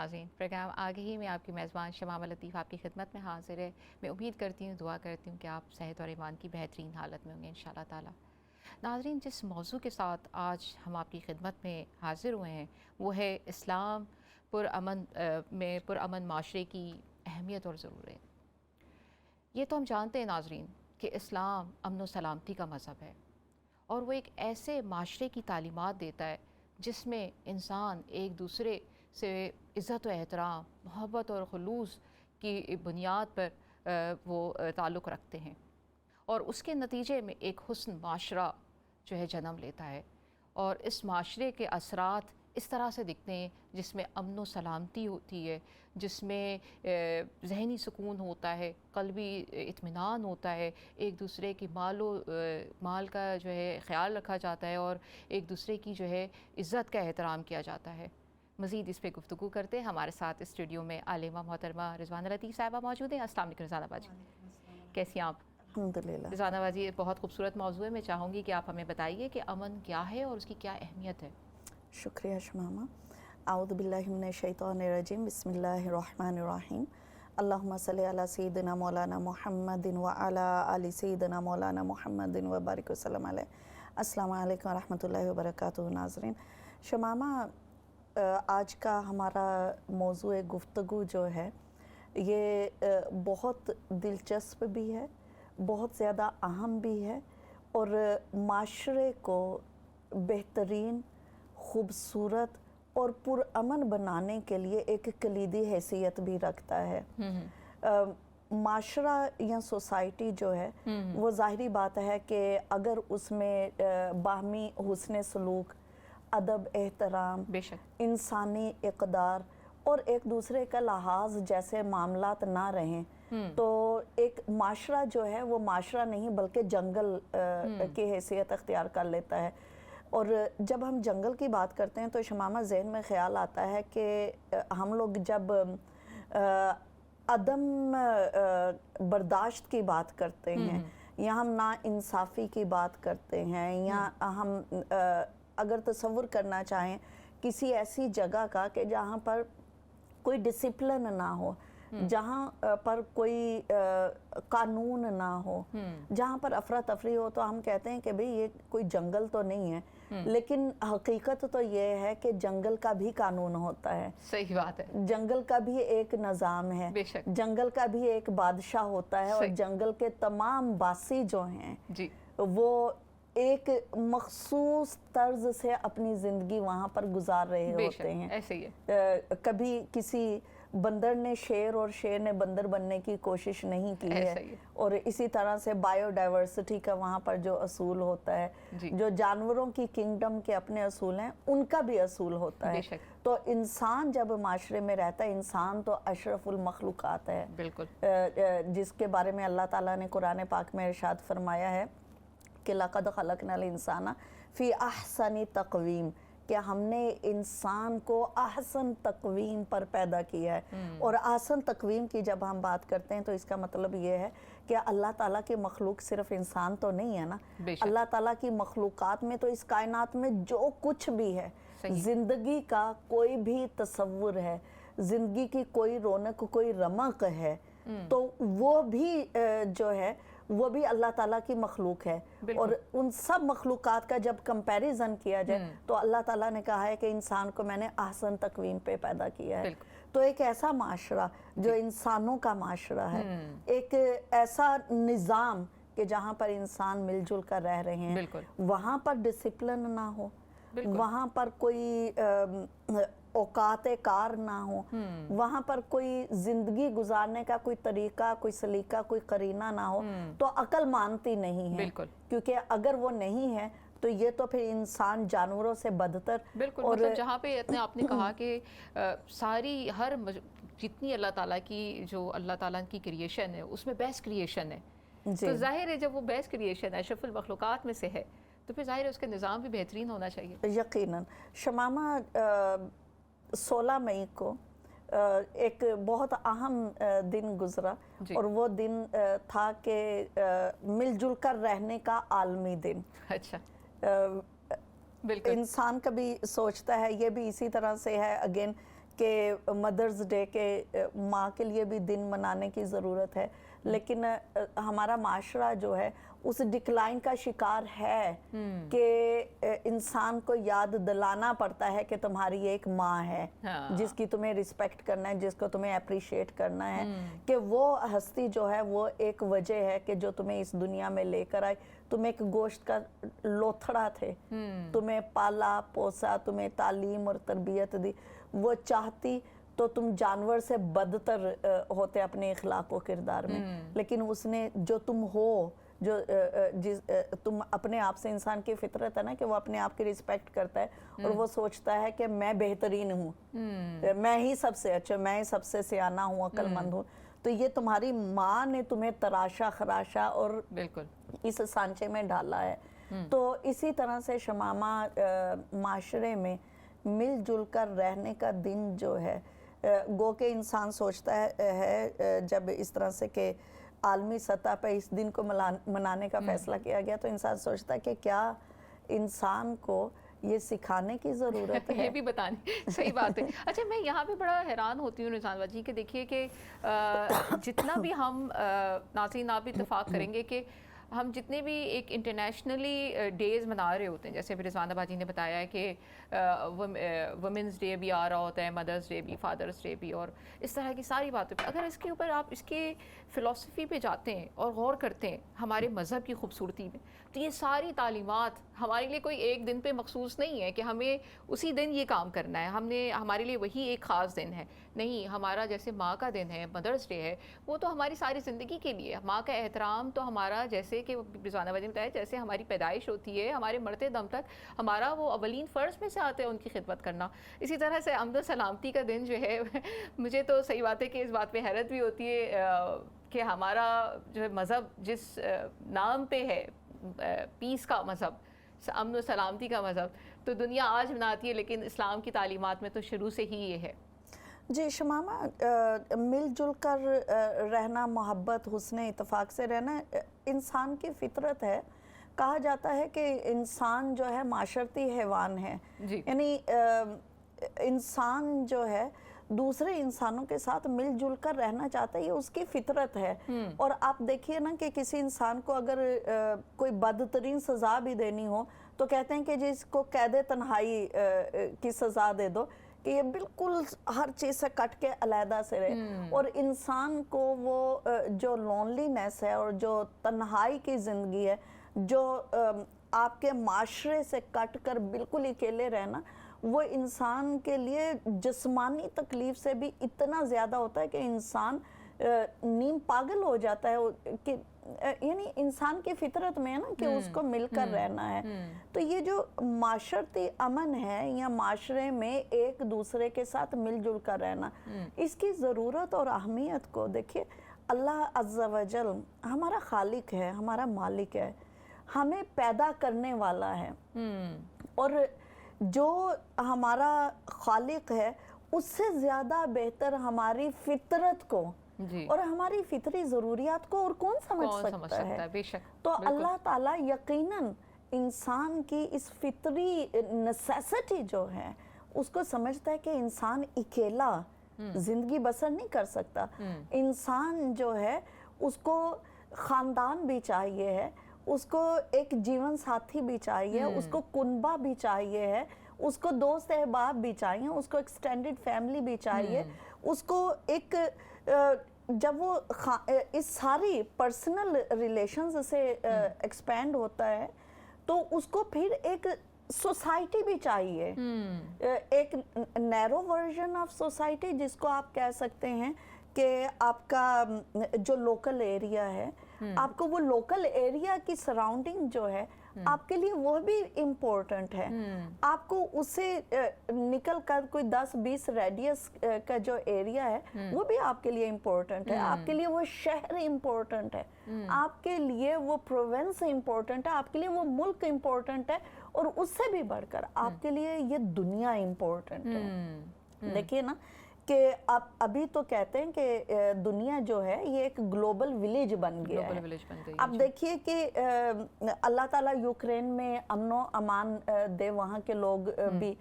ناظرین، پروگرام آگے ہی میں آپ کی میزبان شمامہ لطیف آپ کی خدمت میں حاضر ہے۔ میں امید کرتی ہوں، دعا کرتی ہوں کہ آپ صحت اور ایمان کی بہترین حالت میں ہوں گے انشاءاللہ تعالی۔ ناظرین، جس موضوع کے ساتھ آج ہم آپ کی خدمت میں حاضر ہوئے ہیں وہ ہے اسلام پرامن معاشرے کی اہمیت اور ضرورت۔ یہ تو ہم جانتے ہیں ناظرین کہ اسلام امن و سلامتی کا مذہب ہے، اور وہ ایک ایسے معاشرے کی تعلیمات دیتا ہے جس میں انسان ایک دوسرے سے عزت و احترام، محبت اور خلوص کی بنیاد پر وہ تعلق رکھتے ہیں، اور اس کے نتیجے میں ایک حسن معاشرہ جو ہے جنم لیتا ہے، اور اس معاشرے کے اثرات اس طرح سے دکھتے ہیں جس میں امن و سلامتی ہوتی ہے، جس میں ذہنی سکون ہوتا ہے، قلبی اطمینان ہوتا ہے، ایک دوسرے کی مال کا جو ہے خیال رکھا جاتا ہے، اور ایک دوسرے کی جو ہے عزت کا احترام کیا جاتا ہے۔ مزید اس پہ گفتگو کرتے ہیں، ہمارے ساتھ اسٹوڈیو میں عالمہ محترمہ رضوانہ لطیف صاحبہ موجود ہیں۔ السلام علیکم رضوانہ باجی، کیسی ہیں آپ؟ الحمدللہ۔ رضوانہ باجی، بہت خوبصورت موضوع ہے، میں چاہوں گی کہ آپ ہمیں بتائیے کہ امن کیا ہے اور اس کی کیا اہمیت ہے؟ شکریہ شمامہ۔ اعوذ باللہ من الشیطان الرجیم، بسم اللہ الرحمن الرحیم۔ اللہم صلی علی سیدنا مولانا محمد وعلی آل سیدنا مولانا محمد وبارک وسلم علیہ۔ السلام علیکم ورحمۃ اللہ وبرکاتہ۔ ناظرین، شمامہ، آج کا ہمارا موضوع گفتگو جو ہے یہ بہت دلچسپ بھی ہے، بہت زیادہ اہم بھی ہے، اور معاشرے کو بہترین، خوبصورت اور پرامن بنانے کے لیے ایک کلیدی حیثیت بھی رکھتا ہے۔ معاشرہ یا سوسائٹی جو ہے وہ ظاہری بات ہے کہ اگر اس میں باہمی حسن سلوک، ادب، احترام، بے شک انسانی اقدار اور ایک دوسرے کا لحاظ جیسے معاملات نہ رہیں تو ایک معاشرہ جو ہے وہ معاشرہ نہیں بلکہ جنگل کی حیثیت اختیار کر لیتا ہے۔ اور جب ہم جنگل کی بات کرتے ہیں تو شمامہ ذہن میں خیال آتا ہے کہ ہم لوگ جب عدم برداشت کی بات کرتے ہیں، یا ہم نا انصافی کی بات کرتے ہیں، یا ہم اگر تصور کرنا چاہیں کسی ایسی جگہ کا کہ جہاں پر کوئی ڈسپلن نہ ہو، جہاں پر کوئی قانون نہ ہو، جہاں پر افراتفری ہو، تو ہم کہتے ہیں کہ بھئی یہ کوئی جنگل تو نہیں ہے، لیکن حقیقت تو یہ ہے کہ جنگل کا بھی قانون ہوتا ہے، صحیح بات ہے، جنگل کا بھی ایک نظام ہے، بے شک جنگل کا بھی ایک بادشاہ ہوتا ہے، اور جنگل کے تمام باسی جو ہیں وہ ایک مخصوص طرز سے اپنی زندگی وہاں پر گزار رہے ہوتے ہیں۔ ایسے ہی ہے، کبھی کسی بندر نے شیر اور شیر نے بندر بننے کی کوشش نہیں کی ہے، اور اسی طرح سے بائیو ڈائیورسٹی کا وہاں پر جو اصول ہوتا ہے، جو جانوروں کی کنگڈم کے اپنے اصول ہیں ان کا بھی اصول ہوتا ہے۔ تو انسان جب معاشرے میں رہتا ہے، انسان تو اشرف المخلوقات ہے، جس کے بارے میں اللہ تعالیٰ نے قرآن پاک میں ارشاد فرمایا ہے کہ لَقَدْ خَلَقْنَا الْإِنسَانَ فِي أَحْسَنِ تَقْوِيمٍ، کہ ہم نے انسان کو احسن تقویم پر پیدا کیا ہے۔ اور احسن تقویم کی جب ہم بات کرتے ہیں تو اس کا مطلب یہ ہے کہ اللہ تعالیٰ کی مخلوق صرف انسان تو نہیں ہے نا، اللہ تعالیٰ کی مخلوقات میں تو اس کائنات میں جو کچھ بھی ہے، زندگی کا کوئی بھی تصور ہے، زندگی کی کوئی رونق، کوئی رمق ہے، تو وہ بھی جو ہے وہ بھی اللہ تعالیٰ کی مخلوق ہے۔ اور ان سب مخلوقات کا جب کمپیریزن کیا جائے تو اللہ تعالیٰ نے کہا ہے کہ انسان کو میں نے احسن تقویم پہ پیدا کیا ہے۔ تو ایک ایسا معاشرہ جو انسانوں کا معاشرہ ہے، ایک ایسا نظام کہ جہاں پر انسان مل جل کر رہ رہے ہیں، وہاں پر ڈسپلن نہ ہو، وہاں پر کوئی اوقات کار نہ ہو، وہاں پر کوئی زندگی گزارنے کا کوئی طریقہ، کوئی سلیقہ، کوئی قرینہ نہ ہو، تو عقل مانتی نہیں ہے، کیونکہ اگر وہ نہیں ہے تو یہ تو پھر انسان جانوروں سے بدتر۔ بالکل، مطلب جہاں پہ آپ نے کہا کہ ساری جتنی اللہ تعالیٰ کی جو اللہ تعالیٰ کی کریشن ہے اس میں بیسٹ کریشن ہے، تو ظاہر ہے جب وہ بیسٹ کریشن ہے، اشرف المخلوقات میں سے ہے، تو پھر ظاہر ہے اس کا نظام بھی بہترین ہونا چاہیے۔ یقیناً شمامہ، 16 مئی کو ایک بہت اہم دن گزرا، اور وہ دن تھا کہ مل جل کر رہنے کا عالمی دن۔ اچھا، بالکل، انسان کبھی سوچتا ہے، یہ بھی اسی طرح سے ہے اگین کہ مدرز ڈے کے ماں کے لیے بھی دن منانے کی ضرورت ہے، لیکن ہمارا معاشرہ جو ہے اس ڈکلائن کا شکار ہے کہ انسان کو یاد دلانا پڑتا ہے کہ تمہاری ایک ماں ہے جس کی تمہیں رسپیکٹ کرنا ہے، جس کو تمہیں اپریشیٹ کرنا ہے، کہ وہ ہستی جو ہے وہ ایک وجہ ہے کہ جو تمہیں اس دنیا میں لے کر آئی. تم ایک گوشت کا لوتھڑا تھے، تمہیں پالا پوسا، تمہیں تعلیم اور تربیت دی. وہ چاہتی تو تم جانور سے بدتر ہوتے اپنے اخلاق و کردار میں، لیکن اس نے جو تم ہو، جو تم اپنے آپ سے، انسان کی فطرت ہے نا کہ وہ اپنے آپ کی رسپیکٹ کرتا ہے اور وہ سوچتا ہے کہ میں بہترین ہوں، میں ہی سب سے اچھا، میں ہی سب سے سیانہ ہوں، عقل مند ہوں. تو یہ تمہاری ماں نے تمہیں تراشا خراشا اور اس سانچے میں ڈالا ہے. تو اسی طرح سے شمامہ معاشرے میں مل جل کر رہنے کا دن جو ہے، گو کہ انسان سوچتا ہے جب اس طرح سے کہ عالمی سطح پہ اس دن کو منانے کا فیصلہ کیا گیا، تو انسان سوچتا ہے کہ کیا انسان کو یہ سکھانے کی ضرورت ہے، یہ بھی بتانے. صحیح بات ہے. اچھا میں یہاں پہ بڑا حیران ہوتی ہوں رضوان باجی کہ دیکھیے کہ جتنا بھی ہم ناظرین آپ اتفاق کریں گے کہ ہم جتنے بھی ایک انٹرنیشنلی ڈیز منا رہے ہوتے ہیں، جیسے رضوان باجی نے بتایا ہے کہ وومنز ڈے بھی آ رہا ہوتا ہے، مدرز ڈے بھی، فادرز ڈے بھی، اور اس طرح کی ساری باتوں پہ اگر اس کے اوپر آپ اس کے فلسفی پہ جاتے ہیں اور غور کرتے ہیں ہمارے مذہب کی خوبصورتی میں، تو یہ ساری تعلیمات ہمارے لیے کوئی ایک دن پہ مخصوص نہیں ہے کہ ہمیں اسی دن یہ کام کرنا ہے، ہمارے لیے وہی ایک خاص دن ہے. نہیں، ہمارا جیسے ماں کا دن ہے، مدرز ڈے ہے، وہ تو ہماری ساری زندگی کے لیے. ماں کا احترام تو ہمارا، جیسے کہ رضوانہ باجی نے بتایا، جیسے ہماری پیدائش ہوتی ہے، ہمارے مرتے دم تک ہمارا وہ اولین فرض میں سے آتے ہیں ان کی خدمت کرنا. اسی طرح سے امن و سلامتی کا دن جو ہے مجھے تو صحیح بات ہے کہ اس بات پہ حیرت بھی ہوتی ہے کہ ہمارا جو ہے مذہب جس نام پہ ہے، پیس کا مذہب، امن و سلامتی کا مذہب، تو دنیا آج مناتی ہے، لیکن اسلام کی تعلیمات میں تو شروع سے ہی یہ ہے. جی شمامہ، مل جل کر رہنا، محبت، حسن اتفاق سے رہنا انسان کی فطرت ہے. کہا جاتا ہے کہ انسان جو ہے معاشرتی حیوان ہے، یعنی انسان جو ہے دوسرے انسانوں کے ساتھ مل جل کر رہنا چاہتا ہے، یہ اس کی فطرت ہے. اور آپ دیکھیے نا کہ کسی انسان کو اگر کوئی بدترین سزا بھی دینی ہو تو کہتے ہیں کہ جس کو قید تنہائی کی سزا دے دو، کہ یہ بالکل ہر چیز سے کٹ کے علیحدہ سے رہے. اور انسان کو وہ جو لونلینس ہے اور جو تنہائی کی زندگی ہے، جو آپ کے معاشرے سے کٹ کر بالکل اکیلے رہنا، وہ انسان کے لیے جسمانی تکلیف سے بھی اتنا زیادہ ہوتا ہے کہ انسان نیم پاگل ہو جاتا ہے. کہ یعنی انسان کی فطرت میں ہے نا کہ اس کو مل کر رہنا ہے. تو یہ جو معاشرتی امن ہے یا معاشرے میں ایک دوسرے کے ساتھ مل جل کر رہنا، اس کی ضرورت اور اہمیت کو دیکھیے. اللہ عز و جل ہمارا خالق ہے، ہمارا مالک ہے، ہمیں پیدا کرنے والا ہے. اور جو ہمارا خالق ہے اس سے زیادہ بہتر ہماری فطرت کو اور ہماری فطری ضروریات کو اور کون سمجھ سکتا ہے. بے شک. تو اللہ تعالیٰ یقیناً انسان کی اس فطری نیسیسٹی جو ہے اس کو سمجھتا ہے کہ انسان اکیلا زندگی بسر نہیں کر سکتا. انسان جو ہے اس کو خاندان بھی چاہیے ہے، اس کو ایک جیون ساتھی بھی چاہیے، اس کو کنبہ بھی چاہیے ہے، اس کو دوست احباب بھی چاہیے، اس کو ایکسٹینڈڈ فیملی بھی چاہیے. اس کو ایک جب وہ اس ساری پرسنل ریلیشنز سے ایکسپینڈ ہوتا ہے تو اس کو پھر ایک سوسائٹی بھی چاہیے، ایک نیرو ورژن آف سوسائٹی جس کو آپ کہہ سکتے ہیں کہ آپ کا جو لوکل ایریا ہے، آپ کو وہ لوکل ایریا کی سراؤنڈنگ جو ہے آپ کے لیے وہ بھی امپورٹنٹ ہے. آپ کو اس سے نکل کر کوئی 10-20 ریڈیس کا جو ایریا ہے وہ بھی آپ کے لیے امپورٹنٹ ہے. آپ کے لیے وہ شہر امپورٹنٹ ہے، آپ کے لیے وہ پروونس امپورٹنٹ ہے، آپ کے لیے وہ ملک امپورٹنٹ ہے، اور اس سے بھی بڑھ کر آپ کے لیے یہ دنیا امپورٹنٹ ہے. دیکھیے نا، کہ ابھی تو کہتے ہیں کہ دنیا جو ہے یہ ایک گلوبل ولیج بن گیا ہے. اب دیکھیے کہ اللہ تعالیٰ یوکرین میں امن و امان دے, وہاں کے لوگ بھی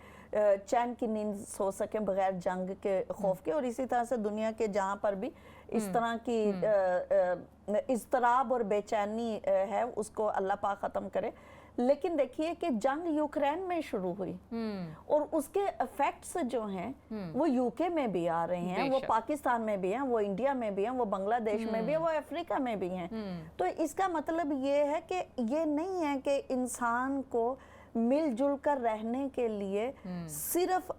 چین کی نیند سو سکیں بغیر جنگ کے خوف کے, اور اسی طرح سے دنیا کے جہاں پر بھی اس طرح کی اضطراب اور بے چینی ہے اس کو اللہ پاک ختم کرے. لیکن دیکھیے کہ جنگ یوکرین میں شروع ہوئی اور اس کے ایفیکٹس جو ہیں وہ یوکے میں بھی آ رہے ہیں, وہ پاکستان میں بھی ہیں, وہ انڈیا میں بھی ہیں, وہ بنگلہ دیش میں بھی ہیں, وہ افریقہ میں بھی ہیں. تو اس کا مطلب یہ ہے کہ یہ نہیں ہے کہ انسان کو مل جل کر رہنے کے لیے صرف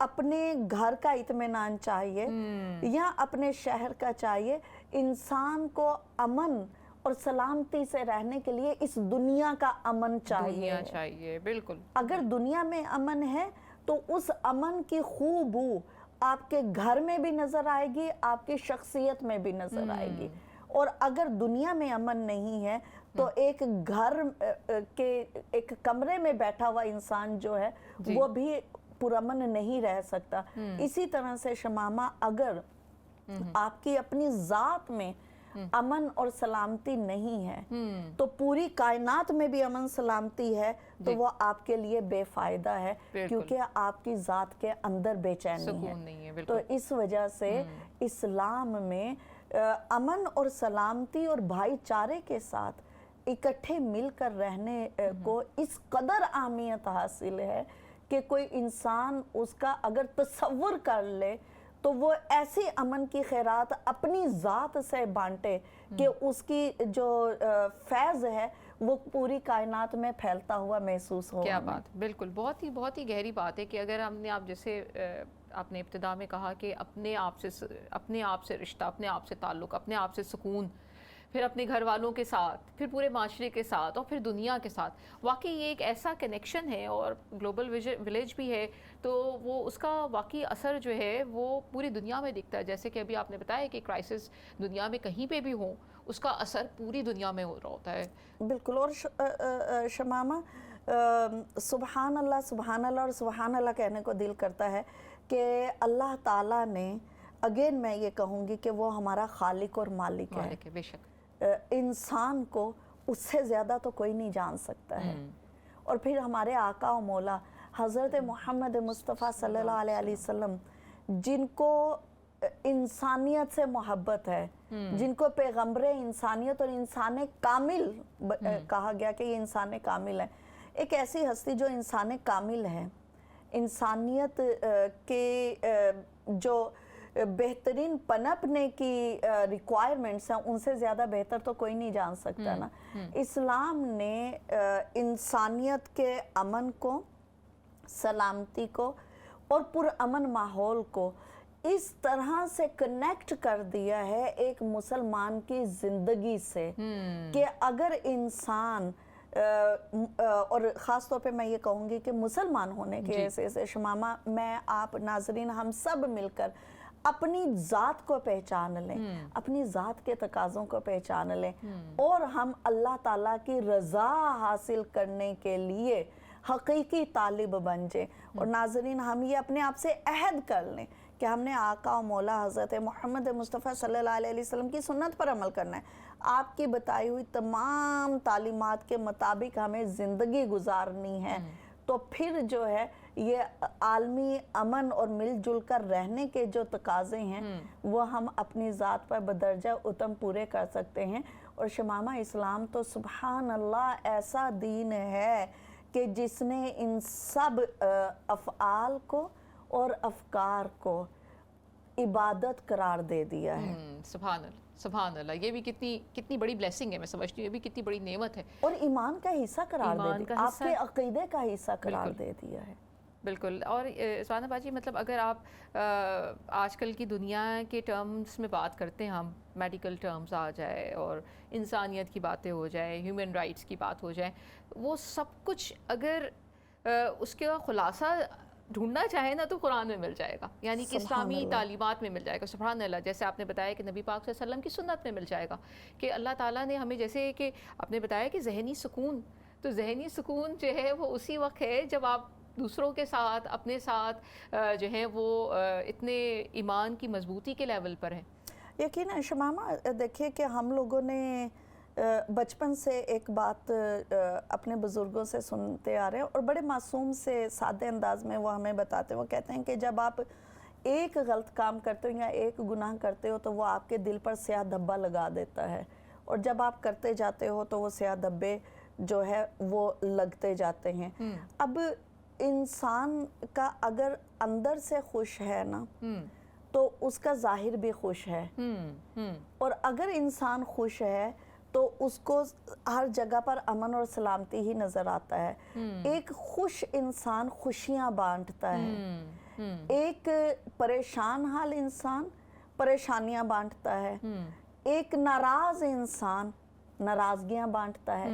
اپنے گھر کا اطمینان چاہیے یا اپنے شہر کا چاہیے. انسان کو امن اور سلامتی سے رہنے کے لیے اس دنیا کا امن چاہیے. بالکل. اگر دنیا میں امن ہے تو اس امن کی خوشبو آپ کے گھر میں بھی نظر آئے گی, آپ کی شخصیت میں بھی نظر آئے گی. اور اگر دنیا میں امن نہیں ہے تو ایک گھر کے ایک کمرے میں بیٹھا ہوا انسان جو ہے وہ بھی پرامن نہیں رہ سکتا. اسی طرح سے شمامہ, اگر آپ کی اپنی ذات میں امن اور سلامتی نہیں ہے تو پوری کائنات میں بھی امن سلامتی ہے تو وہ آپ کے لیے بے فائدہ ہے, کیونکہ آپ کی ذات کے اندر بے چینی ہے. تو اس وجہ سے اسلام میں امن اور سلامتی اور بھائی چارے کے ساتھ اکٹھے مل کر رہنے کو اس قدر اہمیت حاصل ہے کہ کوئی انسان اس کا اگر تصور کر لے تو وہ ایسی امن کی خیرات اپنی ذات سے بانٹے کہ اس کی جو فیض ہے وہ پوری کائنات میں پھیلتا ہوا محسوس ہو. کیا بات, بالکل بہت ہی گہری بات ہے کہ اگر ہم نے, آپ جیسے آپ نے ابتدا میں کہا کہ اپنے آپ سے رشتہ, اپنے آپ سے تعلق, اپنے آپ سے سکون, پھر اپنے گھر والوں کے ساتھ, پھر پورے معاشرے کے ساتھ, اور پھر دنیا کے ساتھ, واقعی یہ ایک ایسا کنیکشن ہے اور گلوبل ولیج بھی ہے تو وہ اس کا واقعی اثر جو ہے وہ پوری دنیا میں دکھتا ہے. جیسے کہ ابھی آپ نے بتایا کہ کرائسس دنیا میں کہیں پہ بھی ہوں اس کا اثر پوری دنیا میں ہو رہا ہوتا ہے. بالکل. اور شمامہ, سبحان اللہ اور سبحان اللہ کہنے کو دل کرتا ہے کہ اللہ تعالیٰ نے, اگین میں یہ کہوں گی کہ وہ ہمارا خالق اور مالک ہے. بے شک. انسان کو اس سے زیادہ تو کوئی نہیں جان سکتا ہے. اور پھر ہمارے آقا و مولا حضرت محمد مصطفیٰ صلی اللہ علیہ وسلم, جن کو انسانیت سے محبت ہے, جن کو پیغمبر انسانیت اور انسان کامل کہا گیا کہ یہ انسان کامل ہے, ایک ایسی ہستی جو انسان کامل ہے, انسانیت کے جو بہترین پنپنے کی ریکوائرمنٹس ہیں ان سے زیادہ بہتر تو کوئی نہیں جان سکتا نا. اسلام نے انسانیت کے امن کو, سلامتی کو اور پرامن ماحول کو اس طرح سے کنیکٹ کر دیا ہے ایک مسلمان کی زندگی سے کہ اگر انسان, اور خاص طور پہ میں یہ کہوں گی کہ مسلمان ہونے کے حیثیت سے شمامہ, میں آپ ناظرین ہم سب مل کر اپنی ذات کو پہچان لیں, اپنی ذات کے تقاضوں کو پہچان لیں اور ہم اللہ تعالیٰ کی رضا حاصل کرنے کے لیے حقیقی طالب بن جائیں. اور ناظرین ہم یہ اپنے آپ سے عہد کر لیں کہ ہم نے آقا و مولا حضرت محمد مصطفیٰ صلی اللہ علیہ وسلم کی سنت پر عمل کرنا ہے. آپ کی بتائی ہوئی تمام تعلیمات کے مطابق ہمیں زندگی گزارنی ہے. تو پھر جو ہے یہ عالمی امن اور مل جل کر رہنے کے جو تقاضے ہیں وہ ہم اپنی ذات پر بدرجہ اتم پورے کر سکتے ہیں. اور شمامہ, اسلام تو سبحان اللہ ایسا دین ہے کہ جس نے ان سب افعال کو اور افکار کو عبادت قرار دے دیا ہے. سبحان اللہ, سبحان اللہ. یہ بھی کتنی بڑی بلیسنگ ہے, میں سمجھتی ہوں یہ بھی کتنی بڑی نعمت ہے اور ایمان کا حصہ قرار دے دیا, آپ کے عقیدے کا حصہ قرار دے دیا ہے. بالکل. اور سوانہ باجی, مطلب اگر آپ آج کل کی دنیا کے ٹرمز میں بات کرتے ہیں, ہم میڈیکل ٹرمز آ جائے اور انسانیت کی باتیں ہو جائے, ہیومن رائٹس کی بات ہو جائے, وہ سب کچھ اگر اس کا خلاصہ ڈھونڈنا چاہے نا تو قرآن میں مل جائے گا, یعنی کہ اسلامی تعلیمات میں مل جائے گا. سبحان اللہ. جیسے آپ نے بتایا کہ نبی پاک صلی اللہ علیہ وسلم کی سنت میں مل جائے گا کہ اللہ تعالیٰ نے ہمیں, جیسے کہ آپ نے بتایا کہ ذہنی سکون, تو ذہنی سکون جو ہے وہ اسی وقت ہے جب آپ دوسروں کے ساتھ اپنے ساتھ جو ہیں وہ اتنے ایمان کی مضبوطی کے لیول پر ہیں؟ یقیناً شمامہ دیکھیے کہ ہم لوگوں نے بچپن سے ایک بات اپنے بزرگوں سے سنتے آ رہے ہیں اور بڑے معصوم سے سادے انداز میں وہ ہمیں بتاتے ہیں. وہ کہتے ہیں کہ جب آپ ایک غلط کام کرتے ہو یا ایک گناہ کرتے ہو تو وہ آپ کے دل پر سیاہ دھبا لگا دیتا ہے, اور جب آپ کرتے جاتے ہو تو وہ سیاہ دھبے جو ہے وہ لگتے جاتے ہیں. اب انسان کا اگر اندر سے خوش ہے نا تو اس کا ظاہر بھی خوش ہے, اور اگر انسان خوش ہے تو اس کو ہر جگہ پر امن اور سلامتی ہی نظر آتا ہے. ایک خوش انسان خوشیاں بانٹتا ہے, ایک پریشان حال انسان پریشانیاں بانٹتا ہے, ایک ناراض انسان ناراضگیاں بانٹتا ہے,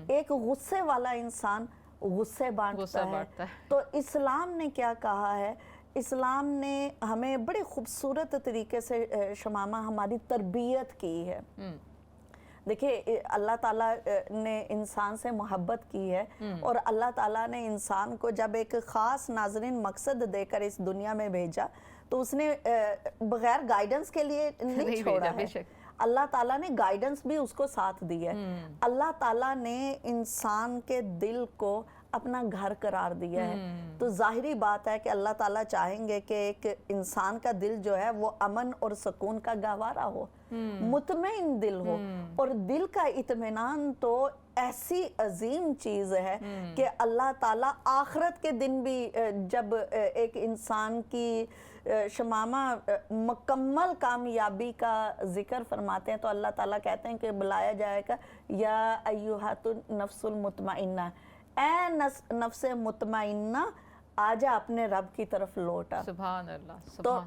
ایک غصے والا انسان غصے بانٹتا ہے. تو اسلام نے کیا کہا ہے؟ اسلام نے ہمیں بڑے خوبصورت طریقے سے شمامہ ہماری تربیت کی ہے. دیکھیے اللہ تعالیٰ نے انسان سے محبت کی ہے, اور اللہ تعالیٰ نے انسان کو جب ایک خاص ناظرین مقصد دے کر اس دنیا میں بھیجا تو اس نے بغیر گائیڈنس کے لیے نہیں چھوڑا ہے. اللہ تعالیٰ نے گائیڈنس بھی اس کو ساتھ دی ہے. اللہ تعالیٰ نے انسان کے دل کو اپنا گھر قرار دیا ہے. تو ظاہری بات ہے کہ اللہ تعالیٰ چاہیں گے کہ ایک انسان کا دل جو ہے وہ امن اور سکون کا گہوارہ ہو, مطمئن دل ہو. اور دل کا اطمینان تو ایسی عظیم چیز ہے کہ اللہ تعالیٰ آخرت کے دن بھی جب ایک انسان کی شمامہ مکمل کامیابی کا ذکر فرماتے ہیں تو اللہ تعالیٰ کہتے ہیں کہ بلایا جائے گا یا ایہۃ النفس المطمئنہ, اے نفس مطمئنہ آجا اپنے رب کی طرف لوٹا. سبحان اللہ. تو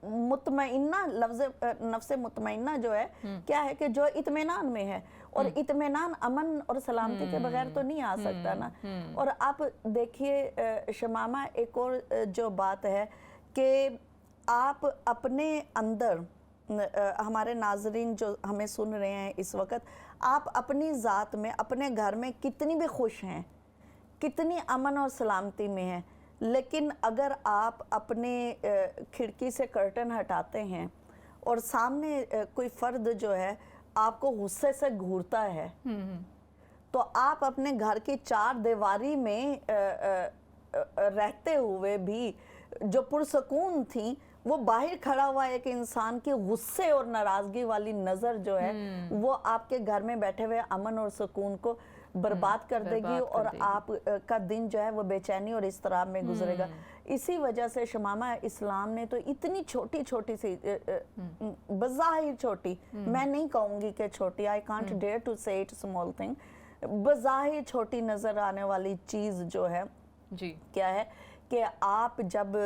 مطمئنہ لفظ نفس مطمئنہ جو ہے کیا ہے کہ جو اطمینان میں ہے, اور اطمینان امن اور سلامتی کے بغیر تو نہیں آ سکتا نا. اور آپ دیکھیے شمامہ ایک اور جو بات ہے کہ آپ اپنے اندر, ہمارے ناظرین جو ہمیں سن رہے ہیں اس وقت, آپ اپنی ذات میں اپنے گھر میں کتنی بھی خوش ہیں, کتنی امن اور سلامتی میں ہیں, لیکن اگر آپ اپنے کھڑکی سے کرٹن ہٹاتے ہیں اور سامنے کوئی فرد جو ہے آپ کو غصے سے گھورتا ہے, تو آپ اپنے گھر کی چار دیواری میں رہتے ہوئے بھی جو پرسکون تھیں وہ باہر کھڑا ہوا ایک انسان کی غصے اور ناراضگی والی نظر جو ہے وہ آپ کے گھر میں بیٹھے ہوئے امن اور سکون کو برباد کر دے گی, اور آپ کا دن جو ہے وہ بے چینی اور اضطراب میں گزرے گا. اسی وجہ سے شمامہ اسلام نے تو اتنی چھوٹی چھوٹی سی, بظاہر چھوٹی, میں نہیں کہوں گی کہ چھوٹی, I can't dare to say it small thing, بظاہر چھوٹی نظر آنے والی چیز جو ہے کیا ہے کہ آپ جب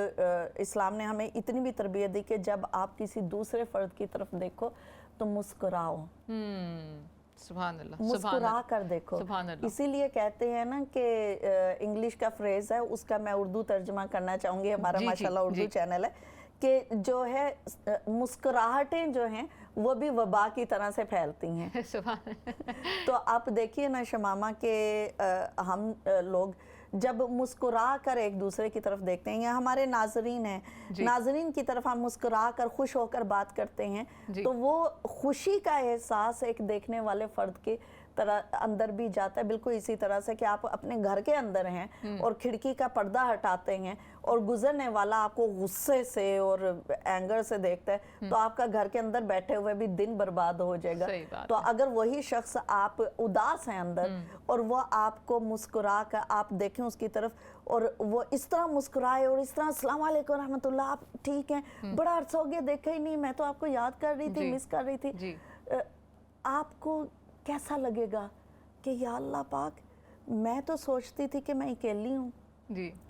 اسلام نے ہمیں اتنی بھی تربیت دی کہ جب آپ کسی دوسرے فرد کی طرف دیکھو تو مسکراؤ. سبحان اللہ. مسکرا کر دیکھو. اسی لیے کہتے ہیں نا کہ انگلش کا فریز ہے, اس کا میں اردو ترجمہ کرنا چاہوں گی, ہمارا ماشاءاللہ اردو چینل ہے, کہ جو ہے مسکراہٹیں جو ہیں وہ بھی وبا کی طرح سے پھیلتی ہیں. تو آپ دیکھیے نا شمامہ کہ ہم لوگ جب مسکرا کر ایک دوسرے کی طرف دیکھتے ہیں, یا ہمارے ناظرین ہیں, ناظرین کی طرف ہم مسکرا کر خوش ہو کر بات کرتے ہیں, تو وہ خوشی کا احساس ایک دیکھنے والے فرد کی طرح اندر بھی جاتا ہے. بالکل اسی طرح سے کہ آپ اپنے گھر کے اندر ہیں اور کھڑکی کا پردہ ہٹاتے ہیں اور گزرنے والا آپ کو غصے سے اور اینگر سے دیکھتا ہے تو آپ کا گھر کے اندر بیٹھے ہوئے بھی دن برباد ہو جائے گا. تو اگر وہی شخص آپ اداس ہیں اندر اور وہ آپ کو مسکرا کر آپ دیکھیں اس کی طرف اور وہ اس طرح مسکرائے اور اس طرح السلام علیکم ورحمۃ اللہ, آپ ٹھیک ہیں, بڑا عرصہ ہو گیا دیکھا ہی نہیں, میں تو آپ کو یاد کر رہی تھی, مس کر رہی تھی, آپ کو کیسا لگے گا کہ یا اللہ پاک, میں تو سوچتی تھی کہ میں اکیلی ہوں,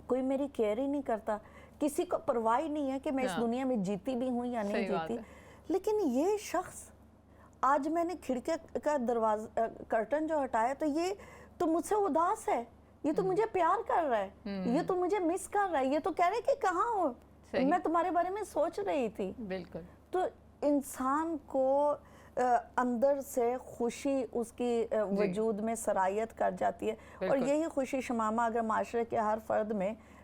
کوئی میری کیئر ہی نہیں کرتا, کسی کو پرواہ نہیں ہے کہ میں اس دنیا میں جیتی بھی ہوں یا نہیں جیتی, لیکن یہ شخص آج میں نے کھڑکی کا دروازہ کرٹن جو ہٹایا تو یہ تو مجھ سے اداس ہے, یہ تو مجھے پیار کر رہا ہے, یہ تو مجھے مس کر رہا ہے, یہ تو کہہ رہے کہ کہاں ہو, میں تمہارے بارے میں سوچ رہی تھی. بالکل. تو انسان کو اندر سے خوشی اس کی وجود میں سرایت کر جاتی ہے, اور یہی خوشی شمامہ اگر معاشرے کے ہر فرد میں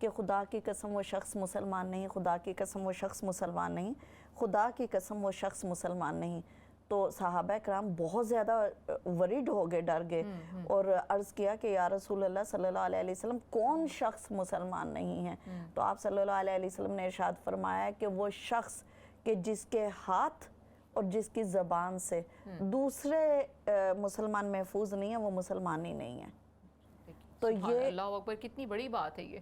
کہ خدا کی قسم وہ شخص مسلمان نہیں، خدا کی قسم وہ شخص مسلمان نہیں، خدا کی قسم وہ شخص مسلمان نہیں. تو صحابہ کرام بہت زیادہ ورڈ ہو گئے، ڈر گئے، اور عرض کیا کہ یا رسول اللہ صلی اللہ علیہ وسلم کون شخص مسلمان نہیں ہے؟ تو آپ صلی اللہ علیہ وسلم نے ارشاد فرمایا کہ وہ شخص کہ جس کے ہاتھ اور جس کی زبان سے دوسرے مسلمان محفوظ نہیں ہیں، وہ مسلمان ہی نہیں ہے. تو یہ اللہ اکبر، کتنی بڑی بات ہے یہ،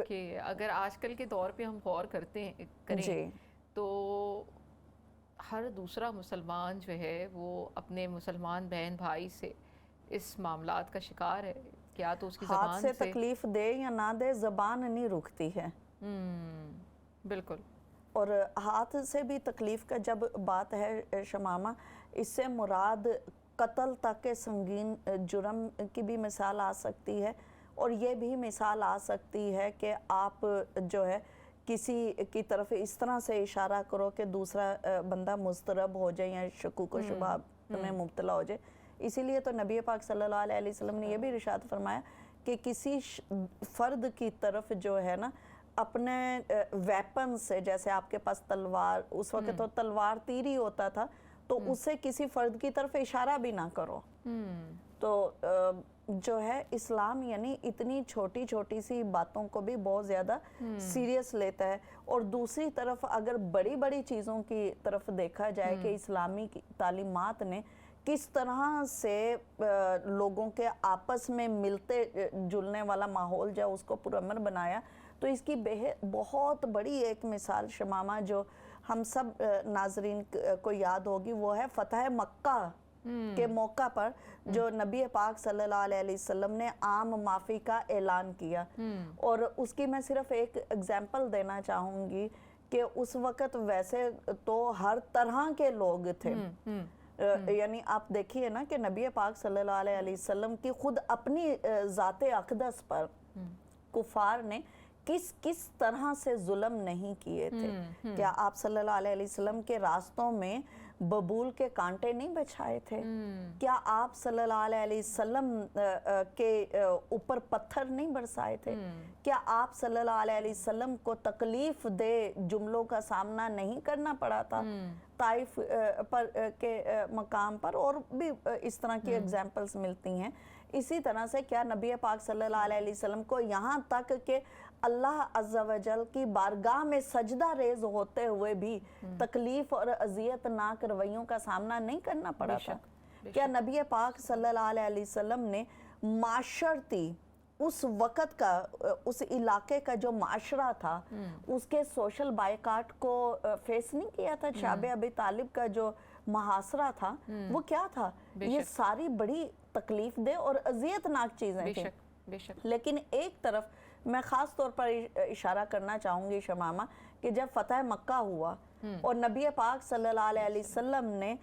کہ اگر آج کل کے دور پہ ہم غور کریں تو ہر دوسرا مسلمان جو ہے وہ اپنے مسلمان بہن بھائی سے اس معاملات کا شکار ہے. کیا تو اس کی زبان ہاتھ سے تکلیف دے یا نہ دے، زبان نہیں رکتی ہے. بالکل. اور ہاتھ سے بھی تکلیف کا جب بات ہے شمامہ، اس سے مراد قتل تک کے سنگین جرم کی بھی مثال آ سکتی ہے، اور یہ بھی مثال آ سکتی ہے کہ آپ جو ہے کسی کی طرف اس طرح سے اشارہ کرو کہ دوسرا بندہ مضطرب ہو جائے یا شکوک و شبہات میں مبتلا ہو جائے. اسی لیے تو نبی پاک صلی اللہ علیہ وسلم نے یہ بھی ارشاد فرمایا کہ کسی فرد کی طرف جو ہے نا اپنے ویپن سے، جیسے آپ کے پاس تلوار، اس وقت تو تلوار تیر ہی ہوتا تھا، تو اسے کسی فرد کی طرف اشارہ بھی نہ کرو. تو جو ہے اسلام یعنی اتنی چھوٹی چھوٹی سی باتوں کو بھی بہت زیادہ سیریس لیتا ہے. اور دوسری طرف اگر بڑی بڑی چیزوں کی طرف دیکھا جائے کہ اسلامی تعلیمات نے کس طرح سے لوگوں کے آپس میں ملتے جلنے والا ماحول جو اس کو پرامن بنایا، تو اس کی بہت بڑی ایک مثال شمامہ جو ہم سب ناظرین کو یاد ہوگی، وہ ہے فتح مکہ کے موقع پر جو نبی پاک صلی اللہ علیہ وسلم نے عام معافی کا اعلان کیا. اور اس کی میں صرف ایک اگزامپل دینا چاہوں گی کہ اس وقت ویسے تو ہر طرح کے لوگ تھے. یعنی آپ دیکھیے نا کہ نبی پاک صلی اللہ علیہ وسلم کی خود اپنی ذات اقدس پر کفار نے کس طرح سے ظلم نہیں کیے تھے. کیا آپ صلی اللہ علیہ وسلم کے راستوں میں ببول کے کانٹے نہیں بچھائے تھے؟ کیا آپ صلی اللہ علیہ وسلم کے اوپر پتھر نہیں برسائے تھے؟ کیا آپ صلی اللہ علیہ وسلم کو تکلیف دہ جملوں کا سامنا نہیں کرنا پڑا تھا طائف پر کے مقام پر؟ اور بھی اس طرح کی ایگزامپلز ملتی ہیں. اسی طرح سے کیا نبی پاک صلی اللہ علیہ وسلم کو یہاں تک کہ اللہ عز و جل کی بارگاہ میں سجدہ ریز ہوتے ہوئے بھی تکلیف اور اذیت ناک رویوں کا سامنا نہیں کرنا پڑا تھا؟ کیا نبی پاک صلی اللہ علیہ وسلم نے معاشرتی اس وقت کا، اس علاقے کا جو معاشرہ تھا، اس کے سوشل بائیکاٹ کو فیس نہیں کیا تھا؟ شعب ابی طالب کا جو محاصرہ تھا وہ کیا تھا؟ یہ ساری بڑی تکلیف دہ اور اذیت ناک چیزیں تھیں. لیکن ایک طرف میں خاص طور پر اشارہ کرنا چاہوں گی شمامہ کہ جب فتح مکہ ہوا اور نبی پاک صلی اللہ علیہ وسلم نے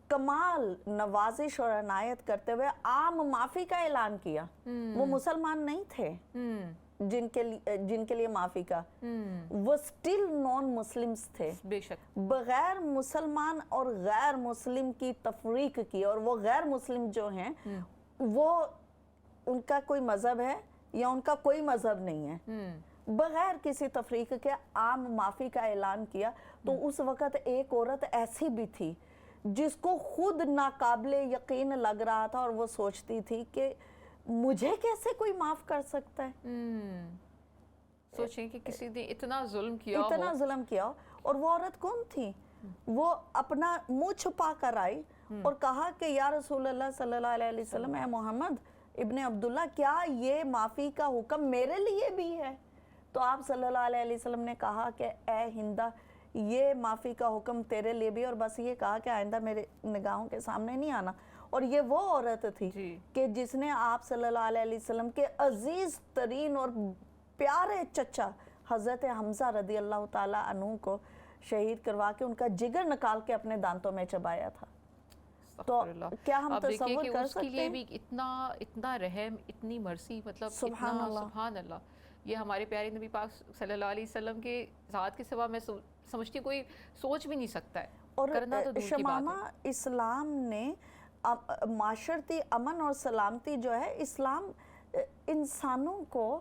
کمال نوازش اور عنایت کرتے ہوئے عام معافی کا اعلان کیا، وہ مسلمان نہیں تھے جن کے لیے معافی کا، وہ سٹل نان مسلمز تھے. بغیر مسلمان اور غیر مسلم کی تفریق کی، اور وہ غیر مسلم جو ہیں وہ ان کا کوئی مذہب ہے یا ان کا کوئی مذہب نہیں ہے، بغیر کسی تفریق کے عام معافی کا اعلان کیا. تو اس وقت ایک عورت ایسی بھی تھی جس کو خود ناقابل یقین لگ رہا تھا، اور وہ سوچتی تھی کہ مجھے کیسے کوئی معاف کر سکتا ہے. سوچیں کہ کسی نے اتنا ظلم کیا ہو. اور وہ عورت کون تھی؟ وہ اپنا منہ چھپا کر آئی اور کہا کہ یا رسول اللہ صلی اللہ علیہ وسلم، اے محمد ابن عبداللہ، کیا یہ معافی کا حکم میرے لیے بھی ہے؟ تو آپ صلی اللہ علیہ وسلم نے کہا کہ اے ہندہ، یہ معافی کا حکم تیرے لیے بھی، اور بس یہ کہا کہ آئندہ میرے نگاہوں کے سامنے نہیں آنا. اور یہ وہ عورت تھی کہ جس نے آپ صلی اللہ علیہ وسلم کے عزیز ترین اور پیارے چچا حضرت حمزہ رضی اللہ تعالیٰ عنہ کو شہید کروا کے ان کا جگر نکال کے اپنے دانتوں میں چبایا تھا. تو کیا ہم تصور کر سکتے ہیں؟ اس کے لیے بھی اتنا رحم، اتنی مرسی، مطلب سبحان اللہ. یہ ہمارے پیارے نبی پاک صلی اللہ علیہ وسلم کے ذات کے سوا میں سمجھتی کوئی سوچ بھی نہیں سکتا ہے. اور شمامہ اسلام نے معاشرتی امن اور سلامتی جو ہے، اسلام انسانوں کو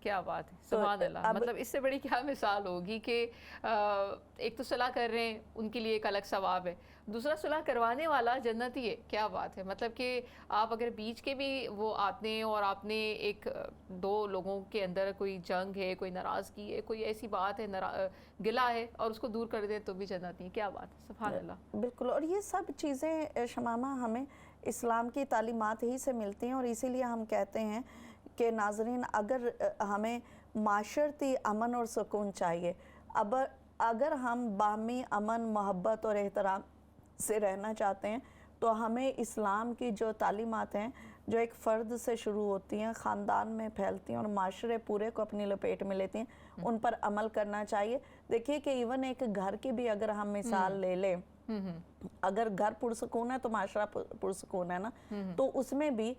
کیا بات ہے، سبحان اللہ. مطلب اس سے بڑی کیا مثال ہوگی کہ ایک تو صلح کر رہے ہیں، ان کے لیے ایک الگ ثواب ہے، دوسرا صلح کروانے والا جنتی ہے. کیا بات ہے. مطلب کہ آپ اگر بیچ کے بھی وہ آتے ہیں اور آپ نے ایک دو لوگوں کے اندر کوئی جنگ ہے، کوئی ناراضگی ہے، کوئی ایسی بات ہے، گلہ ہے، اور اس کو دور کر دیں تو بھی جنتی ہے. کیا بات ہے، سبحان اللہ. بالکل. اور یہ سب چیزیں شمامہ ہمیں اسلام کی تعلیمات ہی سے ملتی ہیں، اور اسی لیے ہم کہتے ہیں کہ ناظرین اگر ہمیں معاشرتی امن اور سکون چاہیے، اگر ہم باہمی امن، محبت اور احترام سے رہنا چاہتے ہیں، تو ہمیں اسلام کی جو تعلیمات ہیں جو ایک فرد سے شروع ہوتی ہیں، خاندان میں پھیلتی ہیں اور معاشرے پورے کو اپنی لپیٹ میں لیتی ہیں، ان پر عمل کرنا چاہیے. دیکھیے کہ ایون ایک گھر کی بھی اگر ہم مثال لے لیں، اگر گھر پرسکون ہے تو معاشرہ پرسکون ہے نا. تو اس میں بھی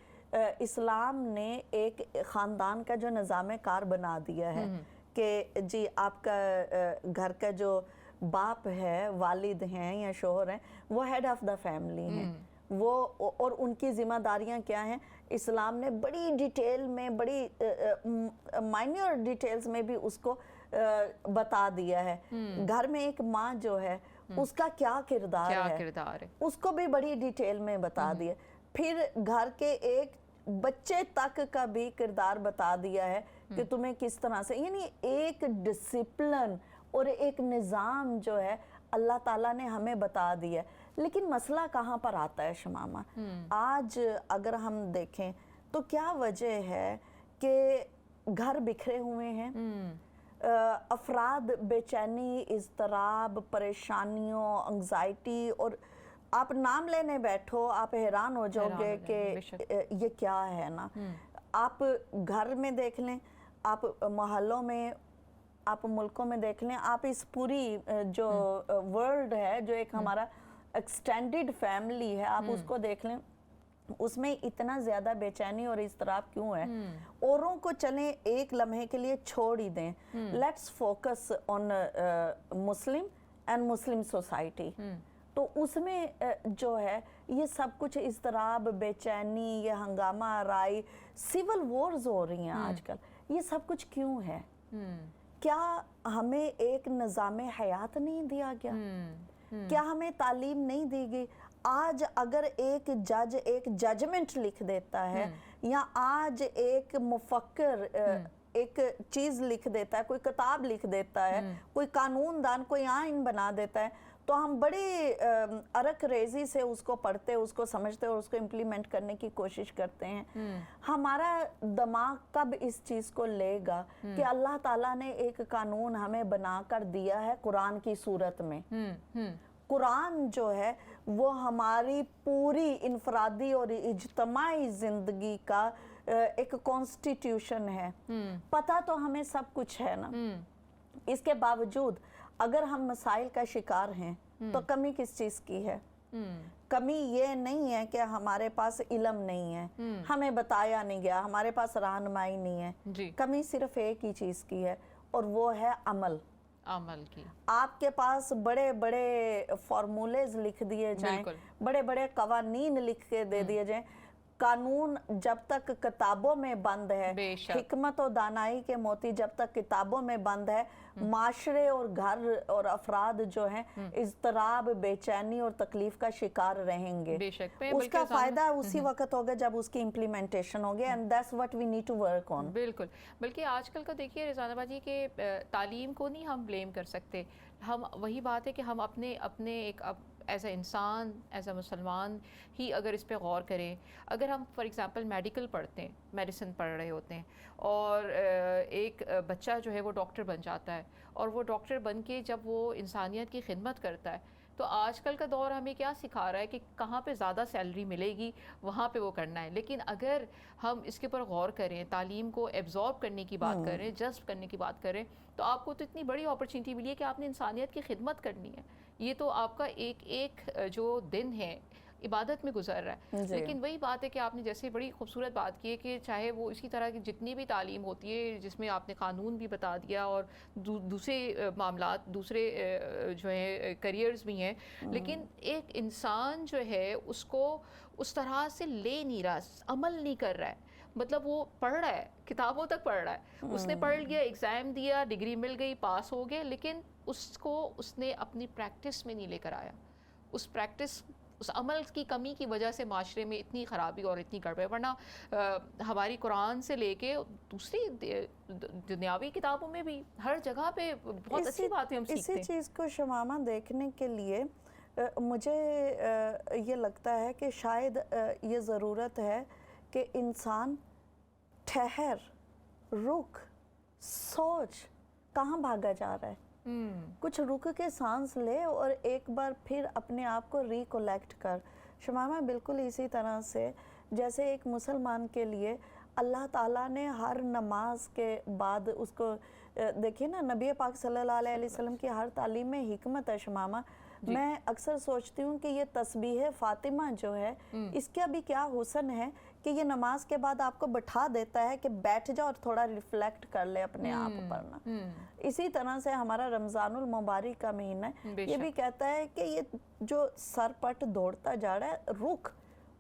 اسلام نے ایک خاندان کا جو نظام کار بنا دیا ہے کہ جی آپ کا گھر کا جو باپ ہے، والد ہیں یا شوہر ہیں، وہ ہیڈ آف دا فیملی ہیں. وہ اور ان کی ذمہ داریاں کیا ہیں، اسلام نے بڑی ڈیٹیل میں، بڑی مائنر ڈیٹیلز میں بھی اس کو بتا دیا ہے. گھر میں ایک ماں جو ہے اس کا کیا کردار ہے اس کو بھی بڑی ڈیٹیل میں بتا دیا. پھر گھر کے ایک بچے تک کا بھی کردار بتا دیا ہے کہ تمہیں کس طرح سے، یعنی ایک ڈسپلن اور ایک نظام جو ہے اللہ تعالیٰ نے ہمیں بتا دیا. لیکن مسئلہ کہاں پر آتا ہے شمامہ؟ آج اگر ہم دیکھیں تو کیا وجہ ہے کہ گھر بکھرے ہوئے ہیں، افراد بے چینی، اضطراب، پریشانیوں، انگزائٹی، اور آپ نام لینے بیٹھو آپ حیران ہو جاؤ گے کہ یہ کیا ہے نا. آپ گھر میں دیکھ لیں، آپ محلوں میں، آپ ملکوں میں دیکھ لیں، آپ اس پوری جو ورلڈ ہے، جو ایک ہمارا ایکسٹینڈڈ فیملی ہے، آپ اس کو دیکھ لیں، اس میں اتنا زیادہ بے چینی اور اضطراب کیوں ہے؟ اوروں کو چلیں ایک لمحے کے لیے چھوڑ ہی دیں. Let's focus on Muslim and Muslim society. تو اس میں جو ہے یہ سب کچھ اضطراب، بے چینی، یہ ہنگامہ آرائی، سول وارز ہو رہی ہیں آج کل، یہ سب کچھ کیوں ہے؟ کیا ہمیں ایک نظام حیات نہیں دیا گیا؟ کیا ہمیں تعلیم نہیں دی گئی؟ آج اگر ایک جج ایک ججمنٹ لکھ دیتا ہے، یا آج ایک مفکر ایک چیز لکھ دیتا ہے، کوئی کتاب لکھ دیتا ہے، کوئی قانون دان کوئی آئین بنا دیتا ہے، تو ہم بڑی عرق ریزی سے اس کو پڑھتے، اس کو سمجھتے اور اس کو امپلیمنٹ کرنے کی کوشش کرتے ہیں. ہمارا دماغ کب اس چیز کو لے گا کہ اللہ تعالیٰ نے ایک قانون ہمیں بنا کر دیا ہے قرآن کی صورت میں. قرآن جو ہے وہ ہماری پوری انفرادی اور اجتماعی زندگی کا ایک کانسٹیٹیوشن ہے. پتہ تو ہمیں سب کچھ ہے نا. اس کے باوجود اگر ہم مسائل کا شکار ہیں تو کمی کس چیز کی ہے؟ کمی یہ نہیں ہے کہ ہمارے پاس علم نہیں ہے، ہمیں بتایا نہیں گیا، ہمارے پاس رہنمائی نہیں ہے. کمی صرف ایک ہی چیز کی ہے، اور وہ ہے عمل کی. آپ کے پاس بڑے بڑے فارمولیز لکھ دیے جائیں، بڑے بڑے قوانین لکھ کے دے دیے جائیں، قانون جب تک کتابوں میں بند ہے، حکمت و دانائی کے موتی جب تک کتابوں میں بند ہے، معاشرے اور گھر اور افراد جو ہیں اضطراب، بے چینی اور تکلیف کا شکار رہیں گے. اس کا فائدہ اسی وقت ہوگا جب اس کی امپلیمنٹیشن ہوگی، and that's what we need to work on. بالکل. بلکہ آج کل کا دیکھیے رضوانہ باجی کہ تعلیم کو نہیں ہم بلیم کر سکتے. ہم وہی بات ہے کہ ہم اپنے ایک ایز اے انسان، ایز اے مسلمان ہی اگر اس پہ غور کریں. اگر ہم فار ایگزامپل میڈیکل پڑھتے ہیں، میڈیسن پڑھ رہے ہوتے ہیں، اور ایک بچہ جو ہے وہ ڈاکٹر بن جاتا ہے، اور وہ ڈاکٹر بن کے جب وہ انسانیت کی خدمت کرتا ہے، تو آج کل کا دور ہمیں کیا سکھا رہا ہے کہ کہاں پہ زیادہ سیلری ملے گی وہاں پہ وہ کرنا ہے. لیکن اگر ہم اس کے اوپر غور کریں، تعلیم کو ایبزارب کرنے کی بات کریں، جذب کرنے کی بات کریں، تو آپ کو تو اتنی بڑی اپرچونٹی ملی ہے کہ آپ نے انسانیت کی خدمت کرنی ہے. یہ تو آپ کا ایک جو دن ہے عبادت میں گزر رہا ہے. لیکن وہی بات ہے کہ آپ نے جیسے بڑی خوبصورت بات کی ہے کہ چاہے وہ اسی طرح کی جتنی بھی تعلیم ہوتی ہے جس میں آپ نے قانون بھی بتا دیا اور دوسرے معاملات، دوسرے جو ہے کریئرز بھی ہیں، لیکن ایک انسان جو ہے اس کو اس طرح سے لے نہیں رہا، عمل نہیں کر رہا ہے. مطلب وہ پڑھ رہا ہے، کتابوں تک پڑھ رہا ہے، اس نے پڑھ لیا، ایگزام دیا، ڈگری مل گئی، پاس ہو گئے، لیکن اس نے اپنی پریکٹس میں نہیں لے کر آیا. اس عمل کی کمی کی وجہ سے معاشرے میں اتنی خرابی اور اتنی گڑبڑ. ورنہ ہماری قرآن سے لے کے دوسری دنیاوی کتابوں میں بھی ہر جگہ پہ بہت اچھی باتیں ہم سیکھتے ہیں. اسی چیز کو شمامہ دیکھنے کے لیے مجھے یہ لگتا ہے کہ شاید یہ ضرورت ہے کہ انسان ٹھہر، رک، سوچ، کہاں بھاگا جا رہا ہے، کچھ رک کے سانس لے اور ایک بار پھر اپنے آپ کو ریکولیکٹ کر. شمامہ بالکل اسی طرح سے جیسے ایک مسلمان کے لیے اللہ تعالیٰ نے ہر نماز کے بعد اس کو دیکھیے نا، نبی پاک صلی اللہ علیہ وسلم کی ہر تعلیم میں حکمت ہے. شمامہ میں اکثر سوچتی ہوں کہ یہ تسبیح فاطمہ جو ہے اس کا بھی کیا حسن ہے کہ یہ نماز کے بعد آپ کو بٹھا دیتا ہے کہ بیٹھ جاؤ اور تھوڑا ریفلیکٹ کر لے اپنے آپ پر نا. اسی طرح سے ہمارا رمضان المبارک کا مہینہ ہے، یہ بھی کہتا ہے کہ یہ جو سر پٹ دوڑتا جا رہا ہے، رک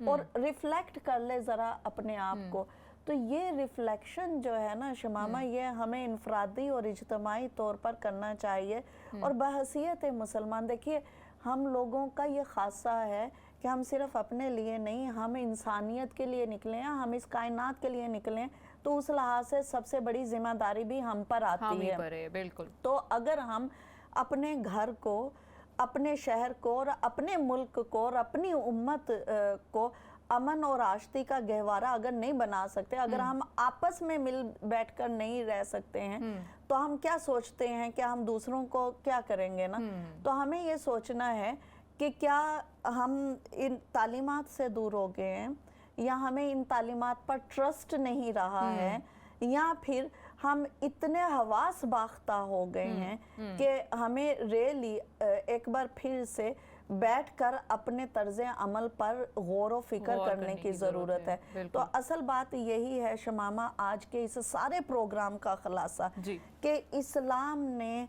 اور ریفلیکٹ کر لے ذرا اپنے آپ کو. تو یہ ریفلیکشن جو ہے نا شمامہ، یہ ہمیں انفرادی اور اجتماعی طور پر کرنا چاہیے. اور بحیثیت مسلمان دیکھیے، ہم لوگوں کا یہ خاصہ ہے کہ ہم صرف اپنے لیے نہیں، ہم انسانیت کے لیے نکلے ہیں، ہم اس کائنات کے لیے نکلے ہیں. تو اس لحاظ سے سب سے بڑی ذمہ داری بھی ہم پر آتی ہے. بالکل. تو اگر ہم اپنے گھر کو، اپنے شہر کو اور اپنے ملک کو اور اپنی امت کو امن اور آشتی کا گہوارہ اگر نہیں بنا سکتے، اگر ہم آپس میں مل بیٹھ کر نہیں رہ سکتے ہیں، تو ہم کیا سوچتے ہیں کہ ہم دوسروں کو کیا کریں گے نا. تو ہمیں یہ سوچنا ہے کہ کیا ہم ان تعلیمات سے دور ہو گئے ہیں، یا ہمیں ان تعلیمات پر ٹرسٹ نہیں رہا ہے، یا پھر ہم اتنے حواس باختہ ہو گئے ہیں کہ ہمیں ریلی ایک بار پھر سے بیٹھ کر اپنے طرز عمل پر غور و فکر کرنے کی ضرورت ہے. تو اصل بات یہی ہے شمامہ آج کے اس سارے پروگرام کا خلاصہ کہ اسلام نے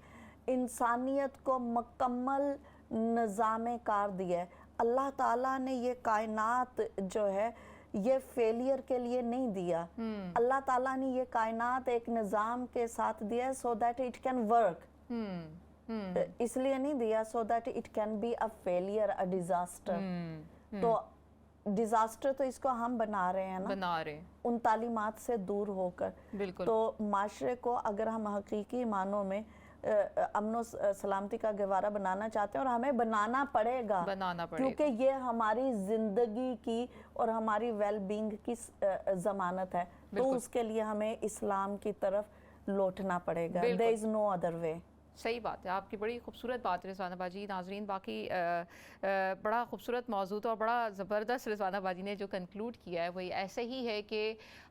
انسانیت کو مکمل نظام کار دیا ہے. اللہ تعالیٰ نے یہ کائنات جو ہے یہ فیلئر کے لیے نہیں دیا. اللہ تعالیٰ نے یہ کائنات ایک نظام کے ساتھ دیا ہے so that it can work. اس لیے نہیں دیا so that it can be a failure, a disaster. تو ڈیزاسٹر تو اس کو ہم بنا رہے ہیں نا، ان تعلیمات سے دور ہو کر. تو معاشرے کو اگر ہم حقیقی معنوں میں امن و سلامتی کا گہوارہ بنانا چاہتے ہیں، اور ہمیں بنانا پڑے گا کیونکہ یہ ہماری زندگی کی اور ہماری ویل بینگ کی ضمانت ہے. تو اس کے لیے ہمیں اسلام کی طرف لوٹنا پڑے گا. there is no other way. صحیح بات ہے. آپ کی بڑی خوبصورت بات رضوانہ باجی. ناظرین باقی بڑا خوبصورت موضوع اور بڑا زبردست رضوانہ باجی نے جو کنکلوڈ کیا ہے وہی ایسے ہی ہے کہ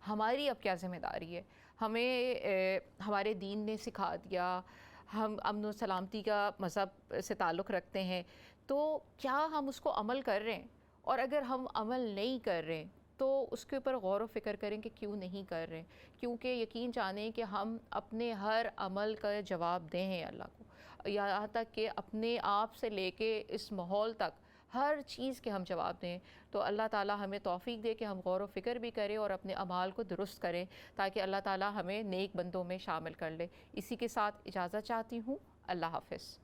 ہماری اب کیا ذمہ داری ہے. ہمیں ہمارے دین نے سکھا دیا، ہم امن و سلامتی کا مذہب سے تعلق رکھتے ہیں، تو کیا ہم اس کو عمل کر رہے ہیں؟ اور اگر ہم عمل نہیں کر رہے تو اس کے اوپر غور و فکر کریں کہ کیوں نہیں کر رہے. کیونکہ یقین جانیں کہ ہم اپنے ہر عمل کا جواب دیں ہیں اللہ کو، یہاں تک کہ اپنے آپ سے لے کے اس ماحول تک ہر چیز کے ہم جواب دیں. تو اللہ تعالیٰ ہمیں توفیق دے کہ ہم غور و فکر بھی کریں اور اپنے اعمال کو درست کریں، تاکہ اللہ تعالیٰ ہمیں نیک بندوں میں شامل کر لے. اسی کے ساتھ اجازت چاہتی ہوں. اللہ حافظ.